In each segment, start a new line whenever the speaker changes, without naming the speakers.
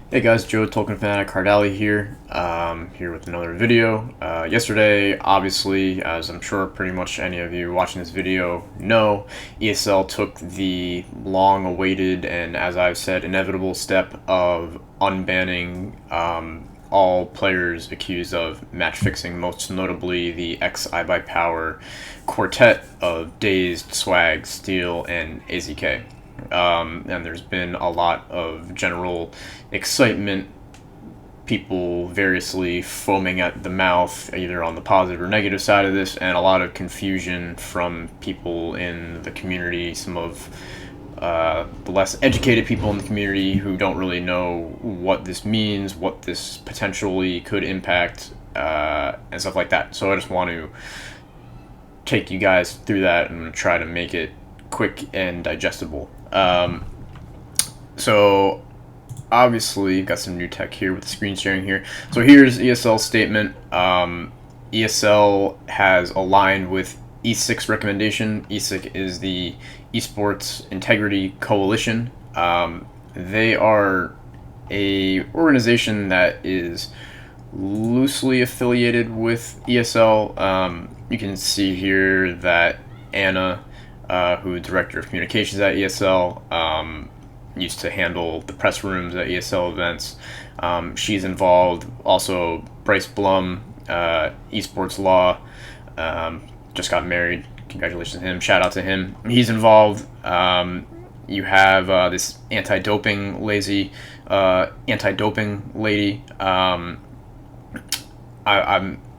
Hey guys, Joe Tolkien Fanatic Cardali here, here with another video. Yesterday, obviously, as I'm sure pretty much any of you watching this video know, ESL took the long-awaited and, as I've said, inevitable step of unbanning all players accused of match fixing, most notably the ex-iBUYPOWER quartet of Dazed, Swag, Steel, and AZK. And there's been a lot of general excitement, people variously foaming at the mouth, either on the positive or negative side of this, and a lot of confusion from people in the community, some of the less educated people in the community who don't really know what this means, what this potentially could impact, and stuff like that. So I just want to take you guys through that and try to make it quick and digestible. So obviously you've got some new tech here with the screen sharing here. So here's ESL's statement. ESL has aligned with E6 recommendation. E6 is the Esports Integrity Coalition. They are a organization that is loosely affiliated with ESL. You can see here that Anna, who's director of communications at ESL, used to handle the press rooms at ESL events. She's involved. Also, Bryce Blum, esports law, just got married. Congratulations to him. Shout out to him. He's involved. You have this anti-doping lady.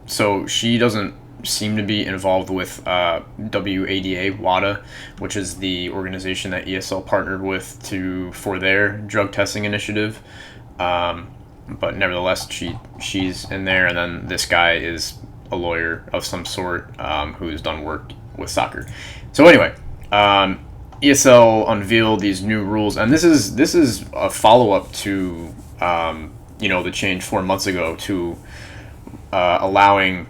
So she doesn't seem to be involved with WADA, which is the organization that ESL partnered with for their drug testing initiative. But nevertheless, she's in there, and then this guy is a lawyer of some sort who's done work with soccer. So anyway, ESL unveiled these new rules, and this is a follow-up to the change 4 months ago to allowing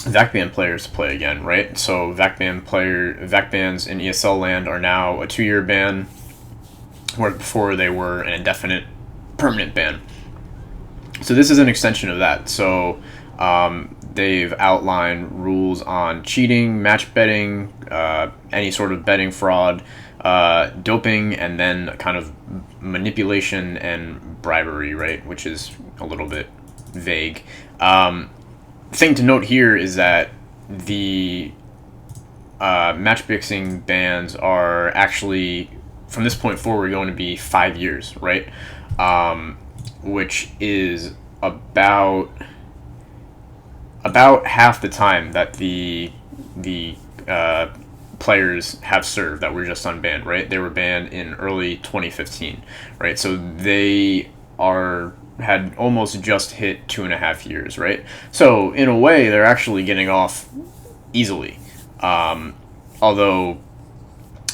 VAC ban players to play again, right? So VAC bans in ESL land are now a 2-year ban, where before they were an indefinite permanent ban. So this is an extension of that. So they've outlined rules on cheating, match betting, any sort of betting fraud, doping, and then kind of manipulation and bribery, right? Which is a little bit vague. Thing to note here is that the match fixing bans are actually, from this point forward, going to be 5 years, right? Which is about half the time that the players have served that were just unbanned, right? They were banned in early 2015, right? So they had almost just hit 2.5 years, right? So in a way, they're actually getting off easily. Although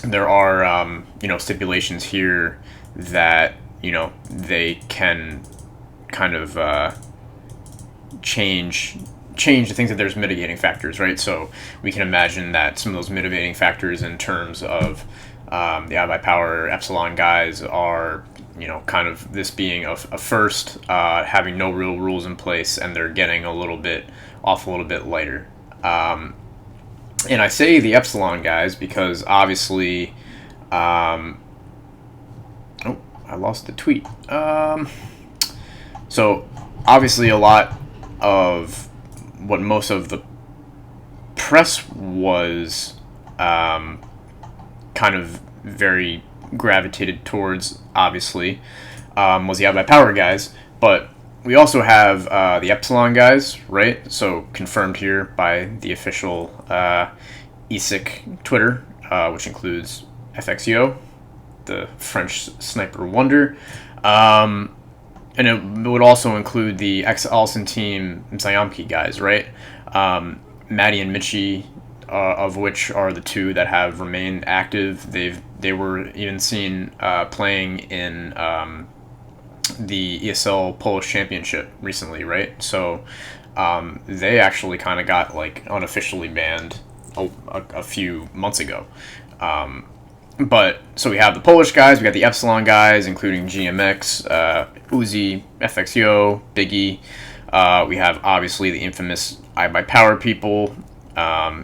there are stipulations here that they can kind of change the things, that there's mitigating factors, right? So we can imagine that some of those mitigating factors in terms of the iBUYPOWER Epsilon guys are kind of this being a first, having no real rules in place, and they're getting a little bit lighter. And I say the Epsilon guys because obviously, I lost the tweet. So obviously a lot of what most of the press was kind of very gravitated towards, obviously, was the iBUYPOWER guys, but we also have the Epsilon guys, right? So confirmed here by the official ESIC Twitter, which includes FXEO, the French sniper wonder, and it would also include the ex-Alson team Ziomki guys, right? Maddie and Mitchie, of which are the two that have remained active. They were even seen playing in the ESL Polish Championship recently, right? So they actually kind of got like unofficially banned a few months ago. But so we have the Polish guys, we got the Epsilon guys, including GMX, Uzi, FXO, Biggie. We have obviously the infamous iBUYPOWER people,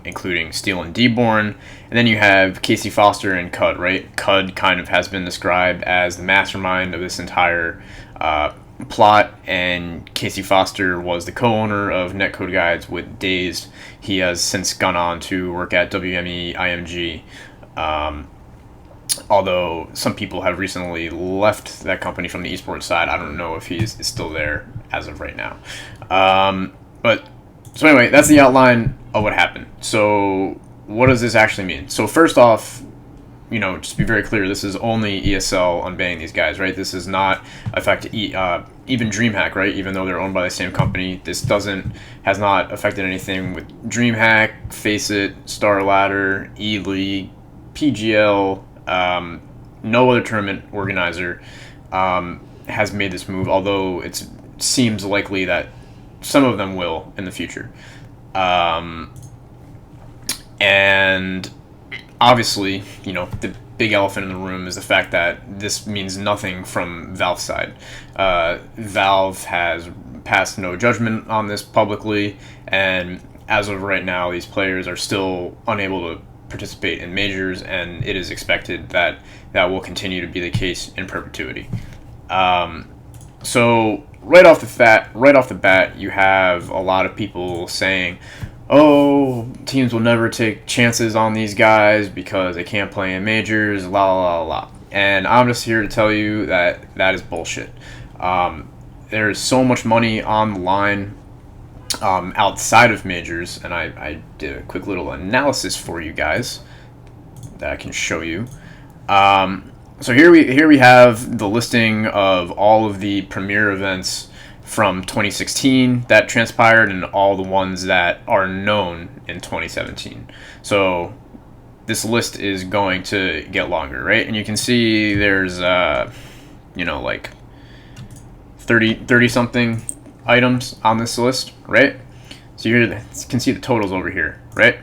including Steel and Deborn. And then you have Casey Foster and Cud, right? Cud kind of has been described as the mastermind of this entire plot, and Casey Foster was the co-owner of Netcode Guides with Dazed. He has since gone on to work at WME IMG. Although some people have recently left that company from the esports side. I don't know if he's still there as of right now. But so anyway, that's the outline of what happened. So what does this actually mean? So first off, just to be very clear, this is only ESL unbanning these guys, right? This does not affect even DreamHack, right? Even though they're owned by the same company, this has not affected anything with DreamHack, Faceit, Star Ladder, E-League, PGL. No other tournament organizer has made this move, although it seems likely that some of them will in the future. And obviously, the big elephant in the room is the fact that this means nothing from Valve's side. Valve has passed no judgment on this publicly, and as of right now, these players are still unable to participate in majors, and it is expected that that will continue to be the case in perpetuity. So right off the bat, you have a lot of people saying, "Oh, teams will never take chances on these guys because they can't play in majors." La la la la. And I'm just here to tell you that that is bullshit. There is so much money on the line outside of majors, and I did a quick little analysis for you guys that I can show you. So here we have the listing of all of the premier events from 2016 that transpired and all the ones that are known in 2017. So this list is going to get longer, right? And you can see there's like 30 something items on this list, right? So you can see the totals over here, right?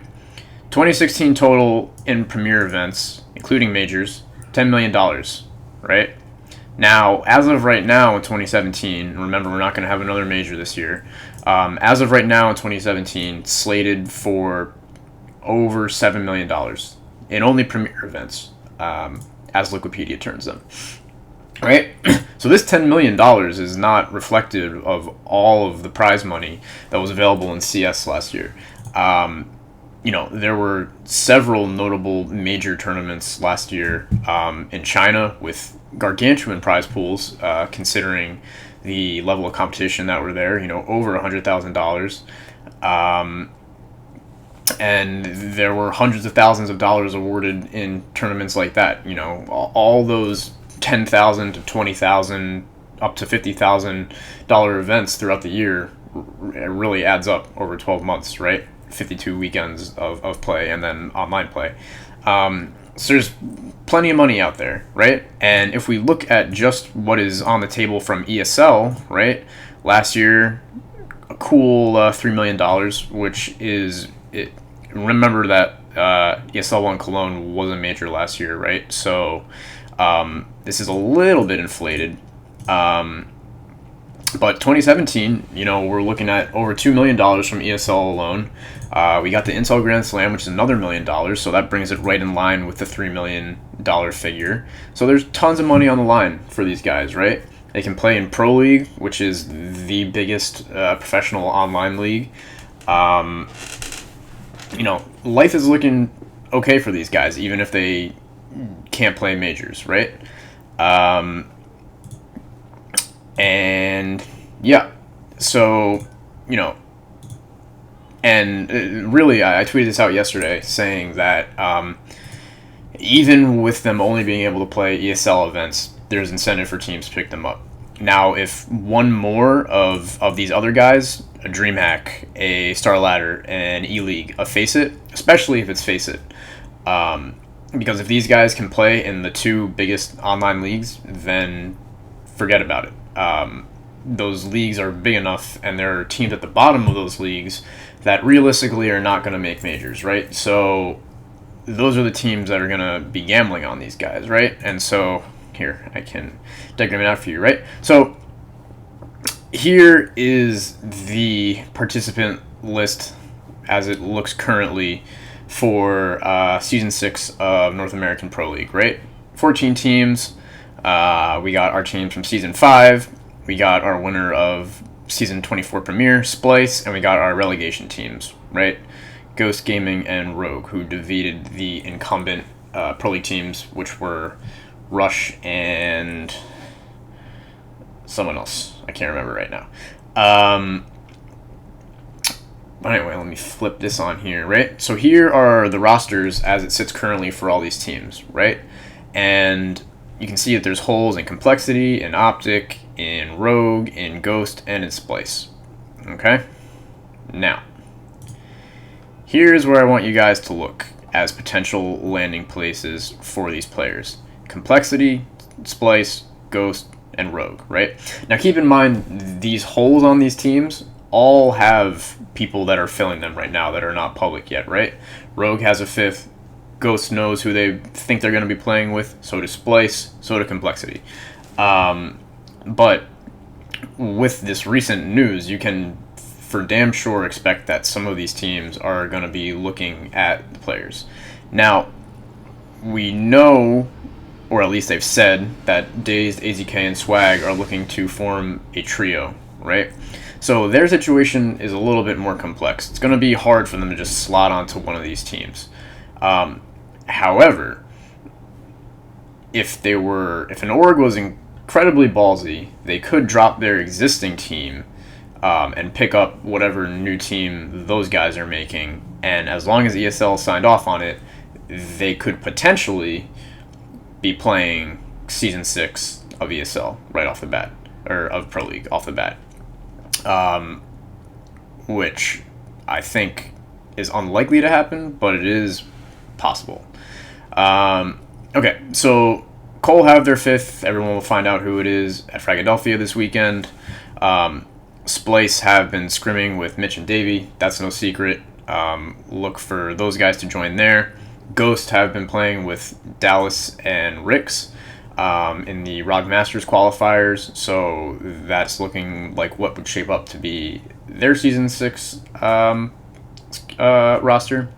2016 total in premier events, including majors, $10 million, right? Now, as of right now in 2017, remember we're not going to have another major this year. As of right now in 2017, slated for over $7 million in only premier events, as Wikipedia turns them. Right? So this $10 million is not reflective of all of the prize money that was available in CS last year. There were several notable major tournaments last year in China with gargantuan prize pools, considering the level of competition that were there, over $100,000. And there were hundreds of thousands of dollars awarded in tournaments like that. All those $10,000 to $20,000 up to $50,000 events throughout the year, it really adds up over 12 months, right? 52 weekends of play and then online play. So there's plenty of money out there, right? And if we look at just what is on the table from ESL, right? Last year, a cool $3 million, which is it. Remember that ESL 1 Cologne was a major last year, right? So this is a little bit inflated. But 2017, we're looking at over $2 million from ESL alone. We got the Intel Grand Slam, which is another $1 million, so that brings it right in line with the $3 million figure. So there's tons of money on the line for these guys, right? They can play in Pro League, which is the biggest professional online league. Life is looking okay for these guys, even if they can't play majors, right? And yeah, so, and really, I tweeted this out yesterday saying that even with them only being able to play ESL events, there's incentive for teams to pick them up. Now, if one more of these other guys, a DreamHack, a Star Ladder, an E-League, a Faceit, especially if it's Faceit, because if these guys can play in the two biggest online leagues, then forget about it. Those leagues are big enough, and there are teams at the bottom of those leagues that realistically are not going to make majors, right? So those are the teams that are going to be gambling on these guys, right? And so here, I can diagram it out for you, right? So here is the participant list as it looks currently for Season 6 of North American Pro League, right? 14 teams. We got our teams from Season 5. We got our winner of Season 24 Premier, Splice, and we got our relegation teams, right? Ghost Gaming and Rogue, who defeated the incumbent Pro League teams, which were Rush and someone else. I can't remember right now. But anyway, let me flip this on here, right? So here are the rosters as it sits currently for all these teams, right? And you can see that there's holes in Complexity, in Optic, in Rogue, in Ghost, and in Splice. Okay? Now, here's where I want you guys to look as potential landing places for these players. Complexity, Splice, Ghost, and Rogue, right? Now keep in mind, these holes on these teams all have people that are filling them right now that are not public yet, right? Rogue has a 5th. Ghost knows who they think they're going to be playing with. So does Splice. So does Complexity. But with this recent news, you can for damn sure expect that some of these teams are going to be looking at the players. Now, we know, or at least they've said, that Dazed, AZK, and Swag are looking to form a trio, right? So their situation is a little bit more complex. It's going to be hard for them to just slot onto one of these teams. However, if an org was incredibly ballsy, they could drop their existing team and pick up whatever new team those guys are making. And as long as ESL signed off on it, they could potentially be playing Season 6 of ESL right off the bat, or of Pro League off the bat. Which I think is unlikely to happen, but it is possible. Okay, so Cole have their 5th. Everyone will find out who it is at Philadelphia this weekend. Splice have been scrimming with Mitch and Davey. That's no secret. Look for those guys to join there. Ghost have been playing with Dallas and Ricks in the ROG Masters qualifiers, so that's looking like what would shape up to be their Season 6 roster.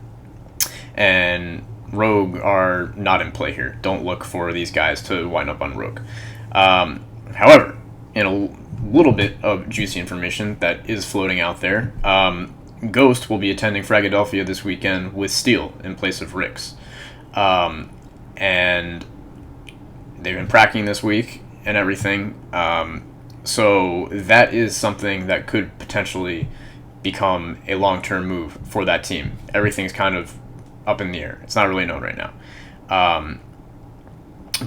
And Rogue are not in play here. Don't look for these guys to wind up on Rogue. However, in a little bit of juicy information that is floating out there, Ghost will be attending Philadelphia this weekend with Steel in place of Ricks. And they've been practicing this week and everything. So that is something that could potentially become a long-term move for that team. Everything's kind of up in the air. It's not really known right now.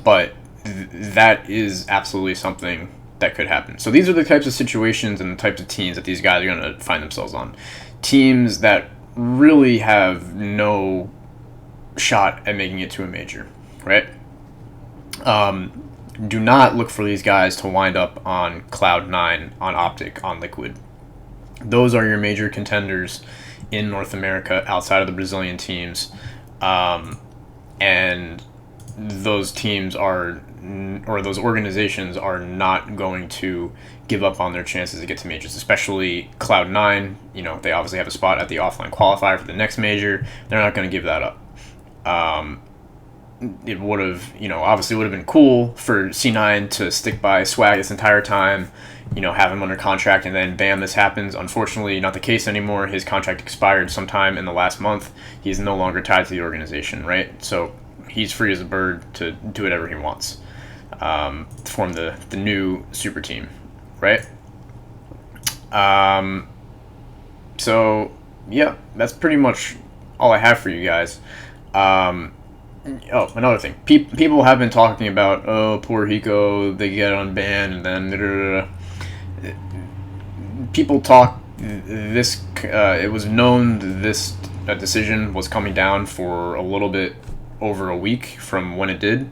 But that is absolutely something that could happen. So these are the types of situations and the types of teams that these guys are going to find themselves on. Teams that really have no shot at making it to a major, right? Do not look for these guys to wind up on Cloud9, on Optic, on Liquid. Those are your major contenders in North America outside of the Brazilian teams. And those teams are, or those organizations are not going to give up on their chances to get to majors, especially Cloud9. You know, they obviously have a spot at the offline qualifier for the next major. They're not going to give that up. It would have, obviously would have been cool for C9 to stick by Swag this entire time, have him under contract, and then bam, this happens. Unfortunately, not the case anymore. His contract expired sometime in the last month. He's no longer tied to the organization, right? So he's free as a bird to do whatever he wants, to form the new super team, right? So yeah, that's pretty much all I have for you guys. Oh, another thing. People have been talking about, oh, poor Hiko, they get unbanned, and then people talk. It was known this decision was coming down for a little bit over a week from when it did.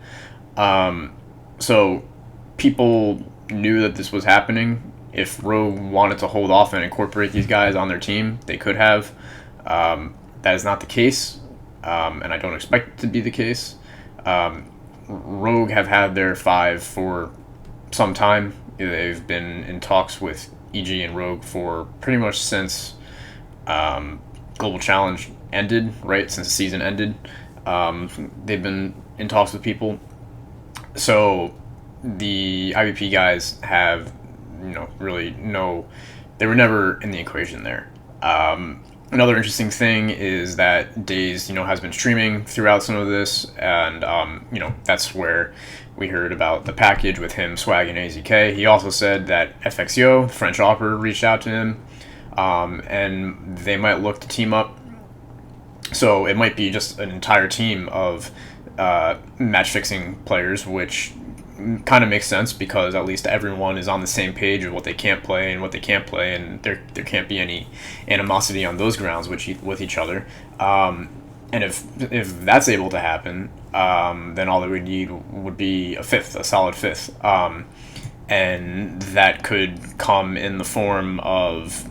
So people knew that this was happening. If Rogue wanted to hold off and incorporate these guys on their team, they could have. That is not the case. and I don't expect it to be the case. Rogue have had their 5 for some time. They've been in talks with EG and Rogue for pretty much since Global Challenge ended, right? Since the season ended. They've been in talks with people. So the IVP guys have, really they were never in the equation there. Another interesting thing is that Daze, has been streaming throughout some of this, and, that's where we heard about the package with him swagging AZK. He also said that FXO, the French operator, reached out to him, and they might look to team up. So it might be just an entire team of match fixing players, which kind of makes sense because at least everyone is on the same page of what they can't play and what they can't play, and there can't be any animosity on those grounds with each other. And if that's able to happen, then all they would need would be a solid fifth. And that could come in the form of,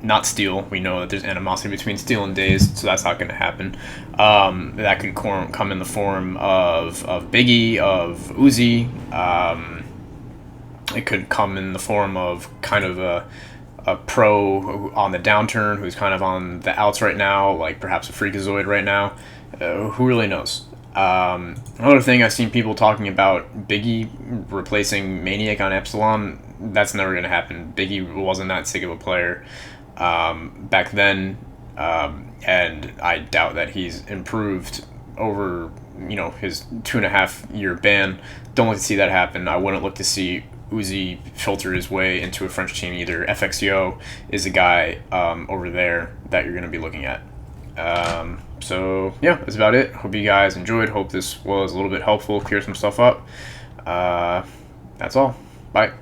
not Steel. We know that there's animosity between Steel and Daze, so that's not going to happen. That could come in the form of Biggie, of Uzi. It could come in the form of kind of a pro on the downturn who's kind of on the outs right now, like perhaps a Freakazoid right now. Who really knows? Another thing, I've seen people talking about Biggie replacing Maniac on Epsilon. That's never going to happen. Biggie wasn't that sick of a player back then, and I doubt that he's improved over his 2.5 year ban. Don't look to see that happen. I wouldn't look to see Uzi filter his way into a French team either. FXO is a guy over there that you're going to be looking at. So yeah, that's about it. Hope you guys enjoyed. Hope this was a little bit helpful, clear some stuff up. That's all. Bye.